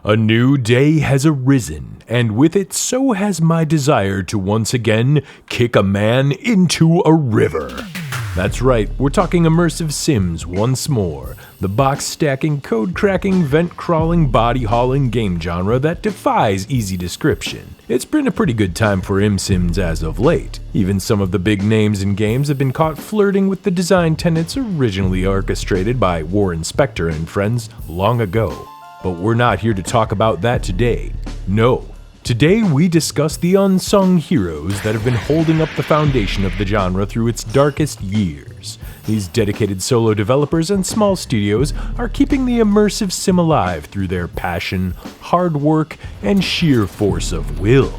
A new day has arisen, and with it so has my desire to once again kick a man into a river. That's right, we're talking immersive sims once more, the box-stacking, code-cracking, vent-crawling, body-hauling game genre that defies easy description. It's been a pretty good time for Imsims as of late. Even some of the big names in games have been caught flirting with the design tenets originally orchestrated by Warren Spector and friends long ago. But we're not here to talk about that today. No. Today we discuss the unsung heroes that have been holding up the foundation of the genre through its darkest years. These dedicated solo developers and small studios are keeping the immersive sim alive through their passion, hard work, and sheer force of will.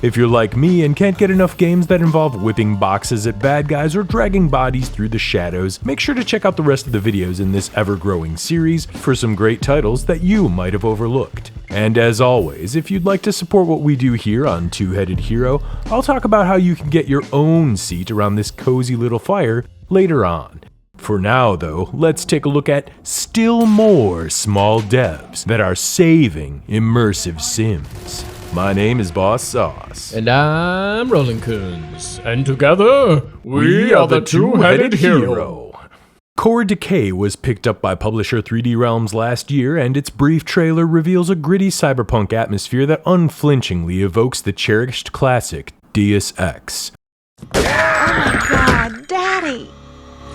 If you're like me and can't get enough games that involve whipping boxes at bad guys or dragging bodies through the shadows, make sure to check out the rest of the videos in this ever-growing series for some great titles that you might have overlooked. And as always, if you'd like to support what we do here on Two-Headed Hero, I'll talk about how you can get your own seat around this cozy little fire later on. For now, though, let's take a look at still more small devs that are saving immersive sims. My name is Boss Sauce. And I'm Rolling Coons. And together, we are the Two-Headed Hero. Core Decay was picked up by publisher 3D Realms last year, and its brief trailer reveals a gritty cyberpunk atmosphere that unflinchingly evokes the cherished classic Deus Ex. Oh my god, Daddy!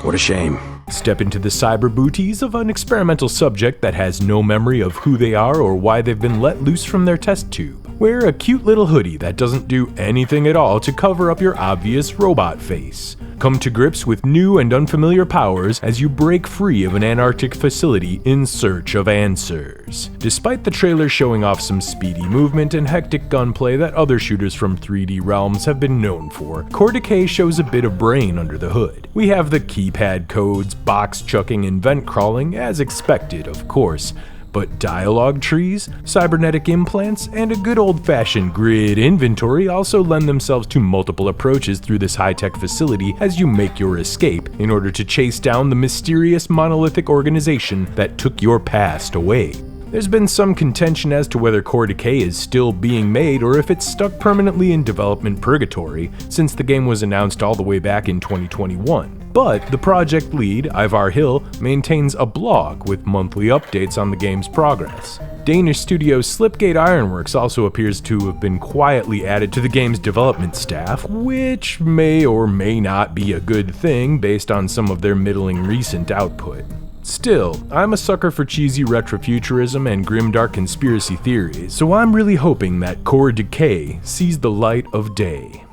What a shame. Step into the cyber booties of an experimental subject that has no memory of who they are or why they've been let loose from their test tube. Wear a cute little hoodie that doesn't do anything at all to cover up your obvious robot face. Come to grips with new and unfamiliar powers as you break free of an Antarctic facility in search of answers. Despite the trailer showing off some speedy movement and hectic gunplay that other shooters from 3D Realms have been known for, Core Decay shows a bit of brain under the hood. We have the keypad codes, box chucking, and vent crawling, as expected, of course. But dialogue trees, cybernetic implants, and a good old-fashioned grid inventory also lend themselves to multiple approaches through this high-tech facility as you make your escape in order to chase down the mysterious monolithic organization that took your past away. There's been some contention as to whether Core Decay is still being made or if it's stuck permanently in development purgatory, since the game was announced all the way back in 2021. But the project lead, Ivar Hill, maintains a blog with monthly updates on the game's progress. Danish studio Slipgate Ironworks also appears to have been quietly added to the game's development staff, which may or may not be a good thing based on some of their middling recent output. Still, I'm a sucker for cheesy retrofuturism and grimdark conspiracy theories, so I'm really hoping that Core Decay sees the light of day.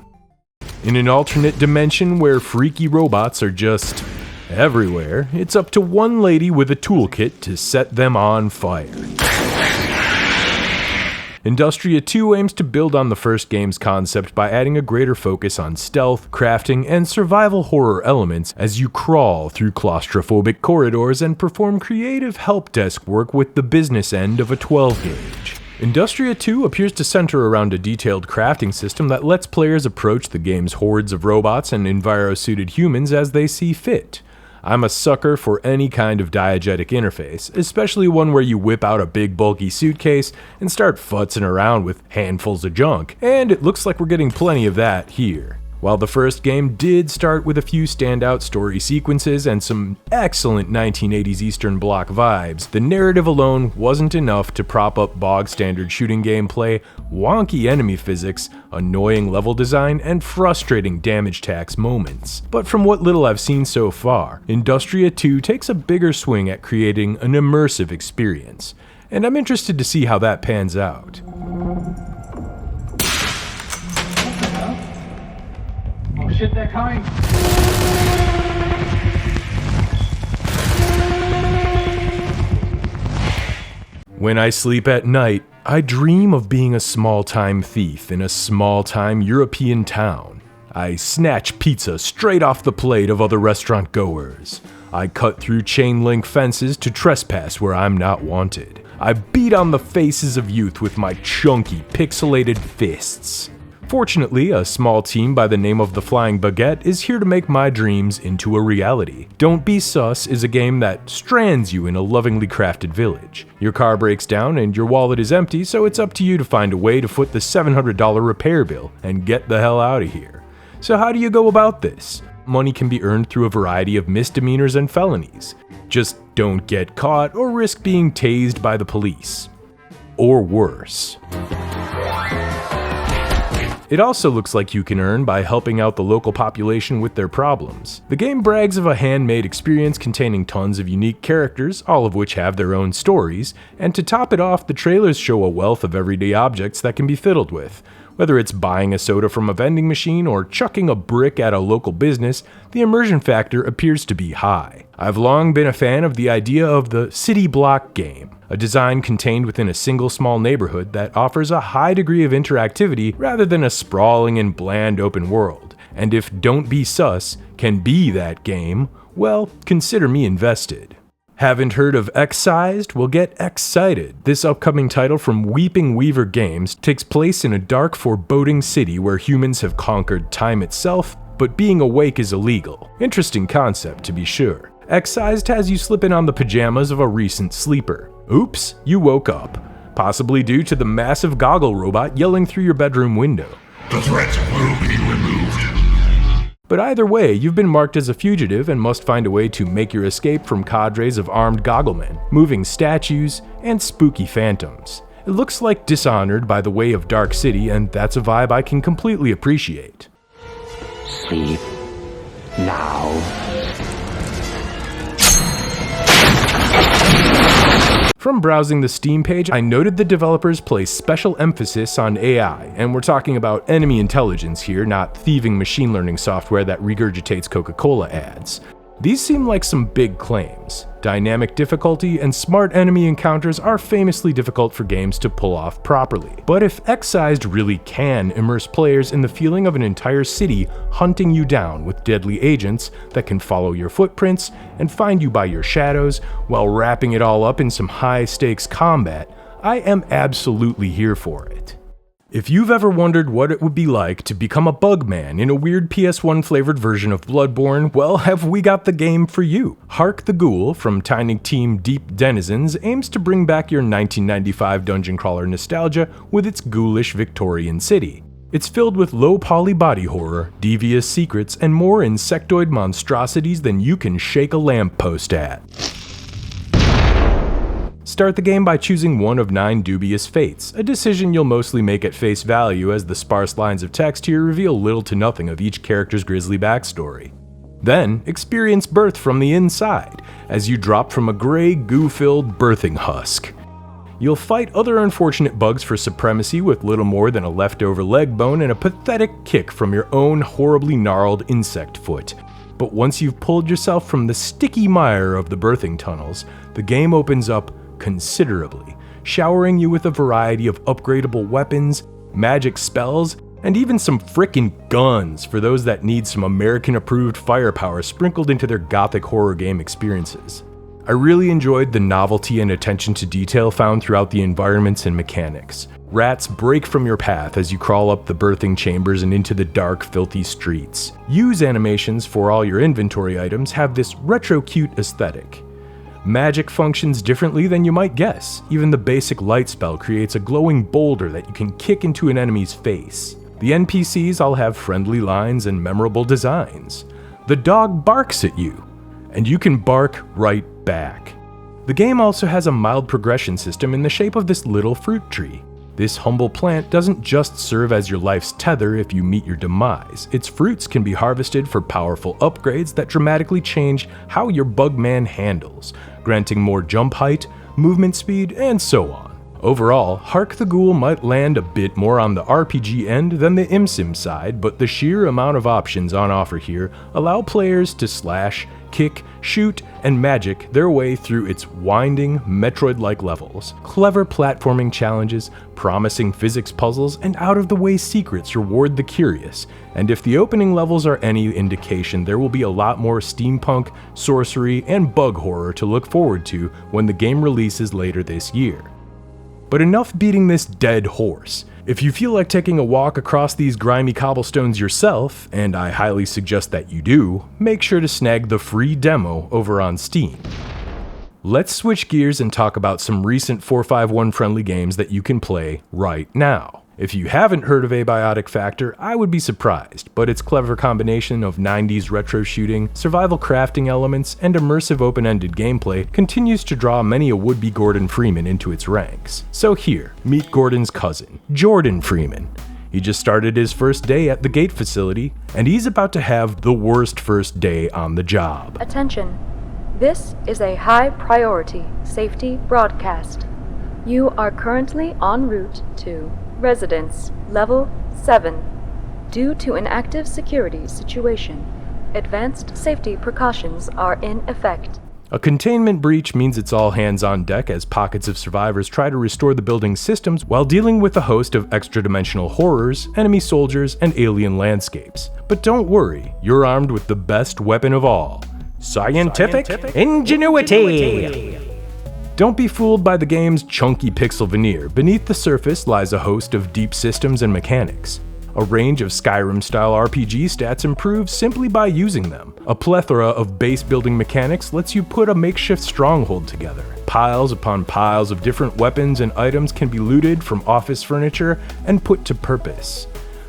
In an alternate dimension where freaky robots are just everywhere, it's up to one lady with a toolkit to set them on fire. Industria 2 aims to build on the first game's concept by adding a greater focus on stealth, crafting, and survival horror elements as you crawl through claustrophobic corridors and perform creative help desk work with the business end of a 12-gauge. Industria 2 appears to center around a detailed crafting system that lets players approach the game's hordes of robots and enviro-suited humans as they see fit. I'm a sucker for any kind of diegetic interface, especially one where you whip out a big bulky suitcase and start futzing around with handfuls of junk, and it looks like we're getting plenty of that here. While the first game did start with a few standout story sequences and some excellent 1980s Eastern Bloc vibes, the narrative alone wasn't enough to prop up bog-standard shooting gameplay, wonky enemy physics, annoying level design, and frustrating damage tax moments. But from what little I've seen so far, Industria 2 takes a bigger swing at creating an immersive experience, and I'm interested to see how that pans out. Oh shit, they're coming! When I sleep at night, I dream of being a small-time thief in a small-time European town. I snatch pizza straight off the plate of other restaurant goers. I cut through chain-link fences to trespass where I'm not wanted. I beat on the faces of youth with my chunky, pixelated fists. Fortunately, a small team by the name of the Flying Baguette is here to make my dreams into a reality. Don't Be Sus is a game that strands you in a lovingly crafted village. Your car breaks down and your wallet is empty, so it's up to you to find a way to foot the $700 repair bill and get the hell out of here. So how do you go about this? Money can be earned through a variety of misdemeanors and felonies. Just don't get caught or risk being tased by the police. Or worse. It also looks like you can earn by helping out the local population with their problems. The game brags of a handmade experience containing tons of unique characters, all of which have their own stories, and to top it off, the trailers show a wealth of everyday objects that can be fiddled with. Whether it's buying a soda from a vending machine or chucking a brick at a local business, the immersion factor appears to be high. I've long been a fan of the idea of the city block game, a design contained within a single small neighborhood that offers a high degree of interactivity rather than a sprawling and bland open world. And if Don't Be Sus can be that game, well, consider me invested. Haven't heard of Excised? Well, get excited. This upcoming title from Weeping Weaver Games takes place in a dark, foreboding city where humans have conquered time itself, but being awake is illegal. Interesting concept, to be sure. Excised has you slipping on the pajamas of a recent sleeper. Oops, you woke up. Possibly due to the massive goggle robot yelling through your bedroom window. The threat will be removed. But either way, you've been marked as a fugitive and must find a way to make your escape from cadres of armed gogglemen, moving statues, and spooky phantoms. It looks like Dishonored by the way of Dark City, and that's a vibe I can completely appreciate. Sleep now. From browsing the Steam page, I noted the developers place special emphasis on AI, and we're talking about enemy intelligence here, not thieving machine learning software that regurgitates Coca-Cola ads. These seem like some big claims. Dynamic difficulty and smart enemy encounters are famously difficult for games to pull off properly. But if Excised really can immerse players in the feeling of an entire city hunting you down with deadly agents that can follow your footprints and find you by your shadows while wrapping it all up in some high-stakes combat, I am absolutely here for it. If you've ever wondered what it would be like to become a bug man in a weird PS1 flavored version of Bloodborne, well, have we got the game for you. Hark the Ghoul from Tiny Team Deep Denizens aims to bring back your 1995 dungeon crawler nostalgia with its ghoulish Victorian city. It's filled with low-poly body horror, devious secrets, and more insectoid monstrosities than you can shake a lamppost at. Start the game by choosing one of 9 dubious fates, a decision you'll mostly make at face value as the sparse lines of text here reveal little to nothing of each character's grisly backstory. Then, experience birth from the inside, as you drop from a gray, goo-filled birthing husk. You'll fight other unfortunate bugs for supremacy with little more than a leftover leg bone and a pathetic kick from your own horribly gnarled insect foot. But once you've pulled yourself from the sticky mire of the birthing tunnels, the game opens up considerably, showering you with a variety of upgradable weapons, magic spells, and even some frickin' guns for those that need some American-approved firepower sprinkled into their gothic horror game experiences. I really enjoyed the novelty and attention to detail found throughout the environments and mechanics. Rats break from your path as you crawl up the birthing chambers and into the dark, filthy streets. Use animations for all your inventory items have this retro-cute aesthetic. Magic functions differently than you might guess. Even the basic light spell creates a glowing boulder that you can kick into an enemy's face. The NPCs all have friendly lines and memorable designs. The dog barks at you, and you can bark right back. The game also has a mild progression system in the shape of this little fruit tree. This humble plant doesn't just serve as your life's tether if you meet your demise. Its fruits can be harvested for powerful upgrades that dramatically change how your bugman handles, granting more jump height, movement speed, and so on. Overall, Hark the Ghoul might land a bit more on the RPG end than the Imsim side, but the sheer amount of options on offer here allow players to slash, kick, shoot, and magic their way through its winding, Metroid-like levels. Clever platforming challenges, promising physics puzzles, and out-of-the-way secrets reward the curious, and if the opening levels are any indication, there will be a lot more steampunk, sorcery, and bug horror to look forward to when the game releases later this year. But enough beating this dead horse. If you feel like taking a walk across these grimy cobblestones yourself, and I highly suggest that you do, make sure to snag the free demo over on Steam. Let's switch gears and talk about some recent 451 friendly games that you can play right now. If you haven't heard of Abiotic Factor, I would be surprised, but its clever combination of 90s retro shooting, survival crafting elements, and immersive open-ended gameplay continues to draw many a would-be Gordon Freeman into its ranks. So here, meet Gordon's cousin, Jordan Freeman. He just started his first day at the Gate facility, and he's about to have the worst first day on the job. Attention. This is a high-priority safety broadcast. You are currently en route to Residence Level 7. Due to an active security situation, advanced safety precautions are in effect. A containment breach means it's all hands on deck as pockets of survivors try to restore the building's systems while dealing with a host of extra-dimensional horrors, enemy soldiers, and alien landscapes. But don't worry, you're armed with the best weapon of all: scientific ingenuity! Don't be fooled by the game's chunky pixel veneer. Beneath the surface lies a host of deep systems and mechanics. A range of Skyrim-style RPG stats improves simply by using them. A plethora of base-building mechanics lets you put a makeshift stronghold together. Piles upon piles of different weapons and items can be looted from office furniture and put to purpose.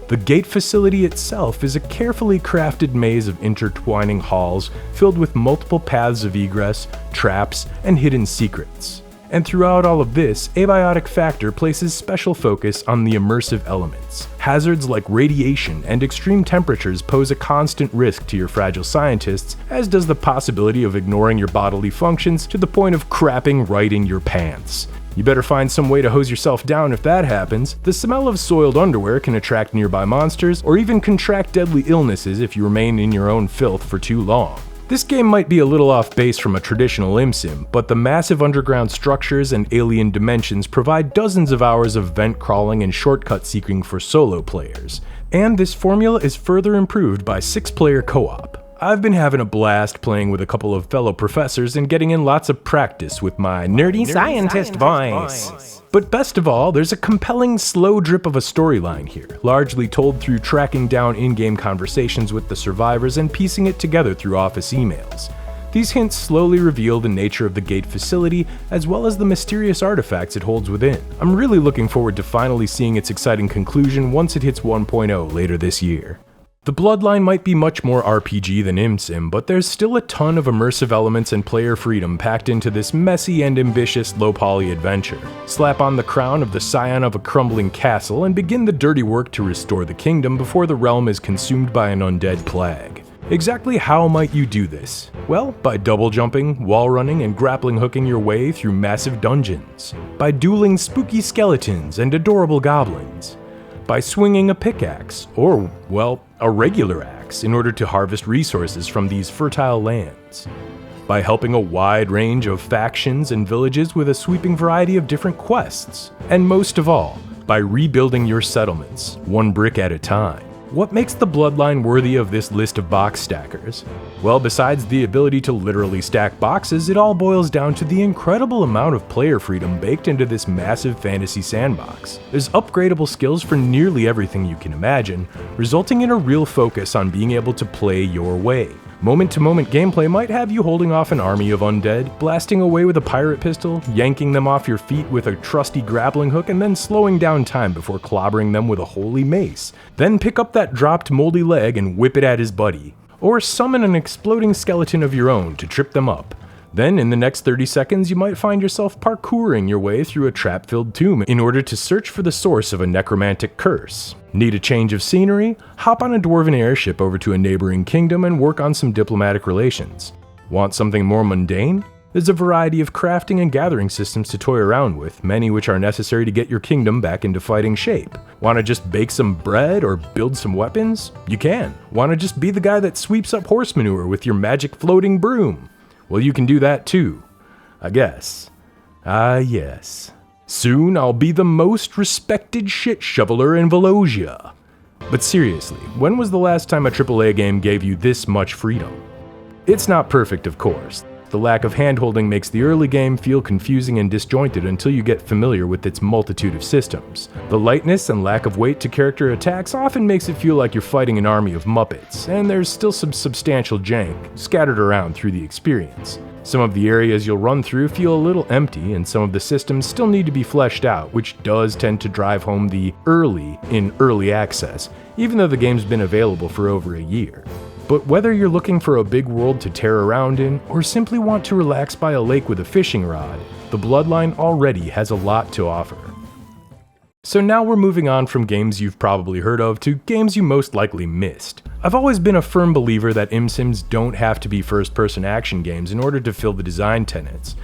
The Gate facility itself is a carefully crafted maze of intertwining halls filled with multiple paths of egress, traps, and hidden secrets. And throughout all of this, Abiotic Factor places special focus on the immersive elements. Hazards like radiation and extreme temperatures pose a constant risk to your fragile scientists, as does the possibility of ignoring your bodily functions to the point of crapping right in your pants. You better find some way to hose yourself down if that happens. The smell of soiled underwear can attract nearby monsters, or even contract deadly illnesses if you remain in your own filth for too long. This game might be a little off base from a traditional Imsim, but the massive underground structures and alien dimensions provide dozens of hours of vent crawling and shortcut seeking for solo players. And this formula is further improved by 6-player co-op. I've been having a blast playing with a couple of fellow professors and getting in lots of practice with my nerdy scientist voice. But best of all, there's a compelling slow drip of a storyline here, largely told through tracking down in-game conversations with the survivors and piecing it together through office emails. These hints slowly reveal the nature of the Gate facility, as well as the mysterious artifacts it holds within. I'm really looking forward to finally seeing its exciting conclusion once it hits 1.0 later this year. The Bloodline might be much more RPG than Imsim, but there's still a ton of immersive elements and player freedom packed into this messy and ambitious low-poly adventure. Slap on the crown of the scion of a crumbling castle and begin the dirty work to restore the kingdom before the realm is consumed by an undead plague. Exactly how might you do this? Well, by double jumping, wall running, and grappling hooking your way through massive dungeons. By dueling spooky skeletons and adorable goblins. By swinging a pickaxe, or, well, a regular axe, in order to harvest resources from these fertile lands. By helping a wide range of factions and villages with a sweeping variety of different quests. And most of all, by rebuilding your settlements, one brick at a time. What makes the Bloodline worthy of this list of box stackers? Well, besides the ability to literally stack boxes, it all boils down to the incredible amount of player freedom baked into this massive fantasy sandbox. There's upgradable skills for nearly everything you can imagine, resulting in a real focus on being able to play your way. Moment-to-moment gameplay might have you holding off an army of undead, blasting away with a pirate pistol, yanking them off your feet with a trusty grappling hook, and then slowing down time before clobbering them with a holy mace. Then pick up that dropped moldy leg and whip it at his buddy. Or summon an exploding skeleton of your own to trip them up. Then, in the next 30 seconds, you might find yourself parkouring your way through a trap-filled tomb in order to search for the source of a necromantic curse. Need a change of scenery? Hop on a dwarven airship over to a neighboring kingdom and work on some diplomatic relations. Want something more mundane? There's a variety of crafting and gathering systems to toy around with, many which are necessary to get your kingdom back into fighting shape. Want to just bake some bread or build some weapons? You can. Want to just be the guy that sweeps up horse manure with your magic floating broom? Well, you can do that too, I guess. Ah, yes. Soon I'll be the most respected shit shoveler in Velosia. But seriously, when was the last time a AAA game gave you this much freedom? It's not perfect, of course. The lack of handholding makes the early game feel confusing and disjointed until you get familiar with its multitude of systems. The lightness and lack of weight to character attacks often makes it feel like you're fighting an army of Muppets, and there's still some substantial jank scattered around through the experience. Some of the areas you'll run through feel a little empty, and some of the systems still need to be fleshed out, which does tend to drive home the early in early access, even though the game's been available for over a year. But whether you're looking for a big world to tear around in, or simply want to relax by a lake with a fishing rod, the Bloodline already has a lot to offer. So now we're moving on from games you've probably heard of to games you most likely missed. I've always been a firm believer that Imsims don't have to be first-person action games in order to fill the design tenets.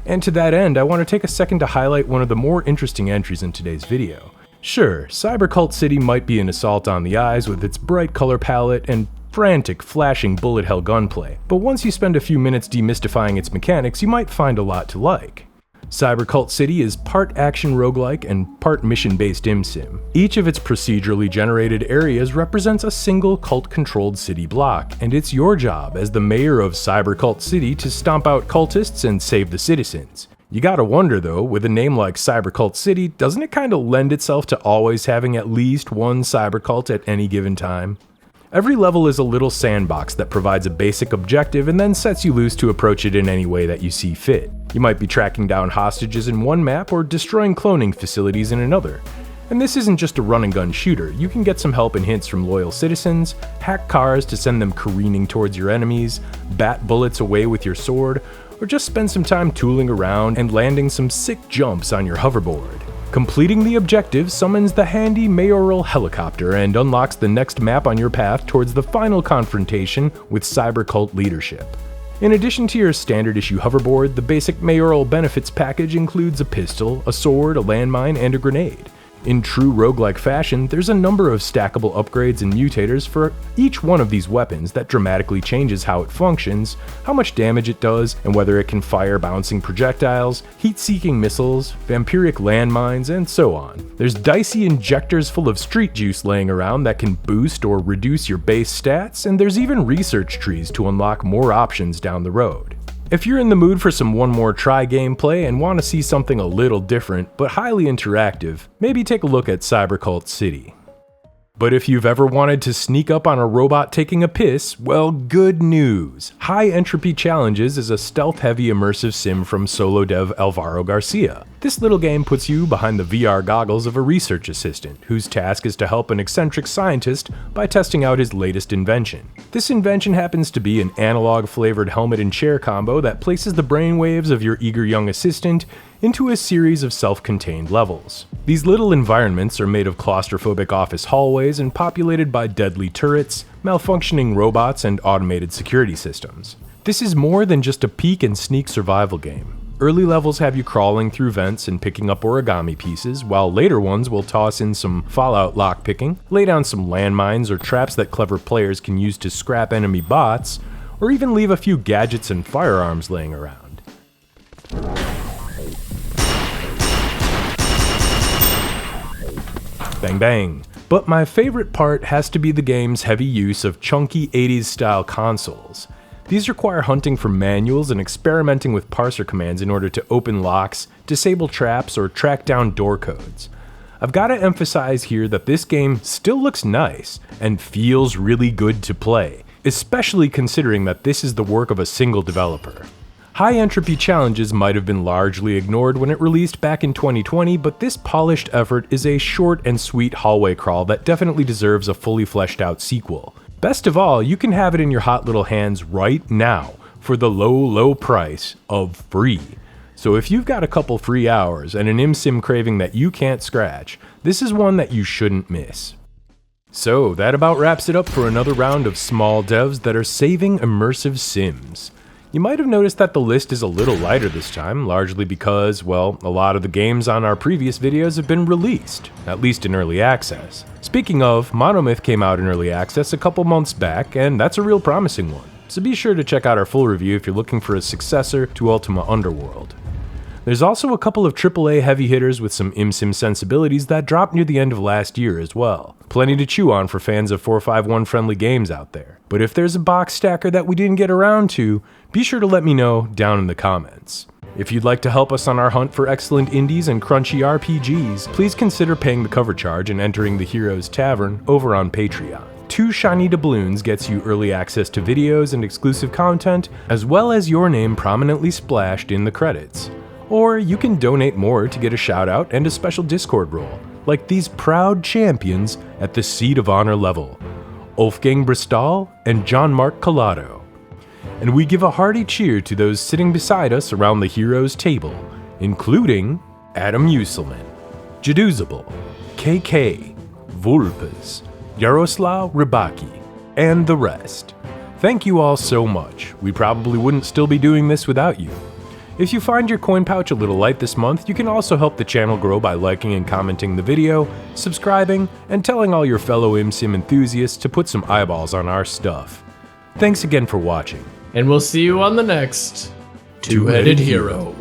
And to that end, I want to take a second to highlight one of the more interesting entries in today's video. Sure, Cybercult City might be an assault on the eyes with its bright color palette and frantic, flashing bullet hell gunplay, but once you spend a few minutes demystifying its mechanics, you might find a lot to like. Cybercult City is part action roguelike and part mission-based Imsim. Each of its procedurally generated areas represents a single cult-controlled city block, and it's your job as the mayor of Cybercult City to stomp out cultists and save the citizens. You gotta wonder though, with a name like Cybercult City, doesn't it kinda lend itself to always having at least one cybercult at any given time? Every level is a little sandbox that provides a basic objective and then sets you loose to approach it in any way that you see fit. You might be tracking down hostages in one map or destroying cloning facilities in another. And this isn't just a run and gun shooter, you can get some help and hints from loyal citizens, hack cars to send them careening towards your enemies, bat bullets away with your sword, or just spend some time tooling around and landing some sick jumps on your hoverboard. Completing the objective summons the handy mayoral helicopter and unlocks the next map on your path towards the final confrontation with Cybercult leadership. In addition to your standard issue hoverboard, the basic mayoral benefits package includes a pistol, a sword, a landmine, and a grenade. In true roguelike fashion, there's a number of stackable upgrades and mutators for each one of these weapons that dramatically changes how it functions, how much damage it does, and whether it can fire bouncing projectiles, heat-seeking missiles, vampiric landmines, and so on. There's dicey injectors full of street juice laying around that can boost or reduce your base stats, and there's even research trees to unlock more options down the road. If you're in the mood for some one more try gameplay and want to see something a little different but highly interactive, maybe take a look at Cybercult City. But if you've ever wanted to sneak up on a robot taking a piss, well, good news! High Entropy Challenges is a stealth-heavy immersive sim from solo dev Alvaro Garcia. This little game puts you behind the VR goggles of a research assistant, whose task is to help an eccentric scientist by testing out his latest invention. This invention happens to be an analog-flavored helmet and chair combo that places the brainwaves of your eager young assistant into a series of self-contained levels. These little environments are made of claustrophobic office hallways and populated by deadly turrets, malfunctioning robots, and automated security systems. This is more than just a peek and sneak survival game. Early levels have you crawling through vents and picking up origami pieces, while later ones will toss in some Fallout lockpicking, lay down some landmines or traps that clever players can use to scrap enemy bots, or even leave a few gadgets and firearms laying around. Bang bang. But my favorite part has to be the game's heavy use of chunky 80s style consoles. These require hunting for manuals and experimenting with parser commands in order to open locks, disable traps, or track down door codes. I've got to emphasize here that this game still looks nice and feels really good to play, especially considering that this is the work of a single developer. High Entropy Challenges might have been largely ignored when it released back in 2020, but this polished effort is a short and sweet hallway crawl that definitely deserves a fully fleshed out sequel. Best of all, you can have it in your hot little hands right now for the low price of free. So if you've got a couple free hours and an Imsim craving that you can't scratch, this is one that you shouldn't miss. So that about wraps it up for another round of small devs that are saving immersive sims. You might have noticed that the list is a little lighter this time, largely because, well, a lot of the games on our previous videos have been released, at least in early access. Speaking of, Monomyth came out in early access a couple months back, and that's a real promising one, so be sure to check out our full review if you're looking for a successor to Ultima Underworld. There's also a couple of AAA heavy hitters with some Imsim sensibilities that dropped near the end of last year as well. Plenty to chew on for fans of 451 friendly games out there. But if there's a box stacker that we didn't get around to, be sure to let me know down in the comments. If you'd like to help us on our hunt for excellent indies and crunchy RPGs, please consider paying the cover charge and entering the Heroes Tavern over on Patreon. 2 shiny doubloons gets you early access to videos and exclusive content, as well as your name prominently splashed in the credits. Or you can donate more to get a shout out and a special Discord role, like these proud champions at the Seat of Honor level, Wolfgang Bristol and John Mark Collado. And we give a hearty cheer to those sitting beside us around the heroes table, including Adam Uselman, Jaduzable, KK, Vulpes, Yaroslav Rybaki, and the rest. Thank you all so much. We probably wouldn't still be doing this without you. If you find your coin pouch a little light this month, you can also help the channel grow by liking and commenting the video, subscribing, and telling all your fellow Imsim enthusiasts to put some eyeballs on our stuff. Thanks again for watching. And we'll see you on the next Two-Headed Hero.